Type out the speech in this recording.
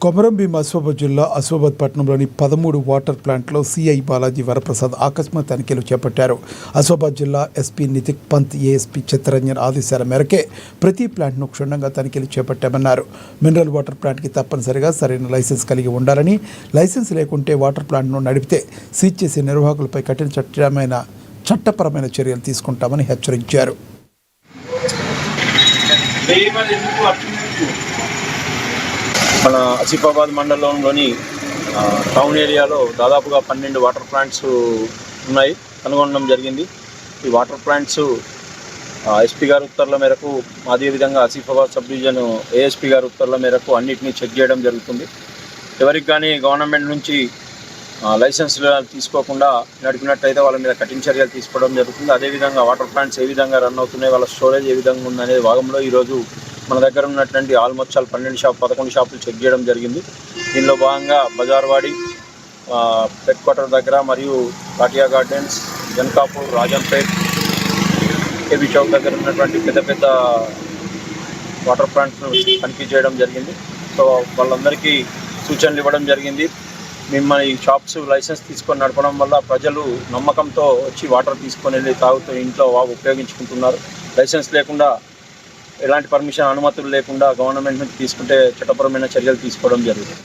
కొమరంభీం ఆసిఫాబాద్ జిల్లా ఆసిఫాబాద్ పట్టణంలోని 13 వాటర్ ప్లాంట్లో సిఐ బాలాజీ వరప్రసాద్ ఆకస్మిక తనిఖీలు చేపట్టారు. ఆసిఫాబాద్ జిల్లా ఎస్పీ నితిక్ పంత్, ఏఎస్పీ చిత్తరంజన్ ఆదేశాల మేరకే ప్రతి ప్లాంట్ను క్షుణ్ణంగా తనిఖీలు చేపట్టామన్నారు. మినరల్ వాటర్ ప్లాంట్కి తప్పనిసరిగా సరైన లైసెన్స్ కలిగి ఉండాలని, లైసెన్స్ లేకుంటే వాటర్ ప్లాంట్ను నడిపితే సీజ్ చేసే నిర్వాహకులపై కఠిన చట్టపరమైన చర్యలు తీసుకుంటామని హెచ్చరించారు. మన ఆసిఫాబాద్ మండలంలోని టౌన్ ఏరియాలో దాదాపుగా 12 వాటర్ ప్లాంట్స్ ఉన్నాయి, కనుగొనడం జరిగింది. ఈ వాటర్ ప్లాంట్స్ ఎస్పీ గారి ఉత్తర్వుల మేరకు, అదేవిధంగా ఆసిఫాబాద్ సబ్ డివిజన్ ఏఎస్పీ గారి ఉత్తర్వుల మేరకు అన్నిటినీ చెక్ చేయడం జరుగుతుంది. ఎవరికి కానీ గవర్నమెంట్ నుంచి లైసెన్స్ తీసుకోకుండా నడిపినట్టయితే వాళ్ళ మీద కఠిన చర్యలు తీసుకోవడం జరుగుతుంది. అదేవిధంగా వాటర్ ప్లాంట్స్ ఏ విధంగా రన్ అవుతున్నాయి, వాళ్ళ స్టోరేజ్ ఏ విధంగా ఉందనే భాగంలో ఈరోజు మన దగ్గర ఉన్నటువంటి ఆల్మోస్ట్ 11 షాపులు చెక్ చేయడం జరిగింది. దీనిలో భాగంగా బజార్వాడి, పెట్ క్వార్టర్ దగ్గర మరియు కాటియా గార్డెన్స్, జన్కాపూర్, రాజంపేట్, కేబీ చౌక్ దగ్గర ఉన్నటువంటి పెద్ద వాటర్ ప్లాంట్స్ను తనిఖీ చేయడం జరిగింది. సో వాళ్ళందరికీ సూచనలు ఇవ్వడం జరిగింది. మిమ్మల్ని ఈ షాప్స్ లైసెన్స్ తీసుకొని నడపడం వల్ల ప్రజలు నమ్మకంతో వచ్చి వాటర్ తీసుకొని వెళ్ళి తాగుతూ ఇంట్లో ఉపయోగించుకుంటున్నారు. లైసెన్స్ లేకుండా, ఎలాంటి పర్మిషన్, అనుమతులు లేకుండా గవర్నమెంట్ నుంచి తీసుకుంటే చట్టపరమైన చర్యలు తీసుకోవడం జరుగుతుంది.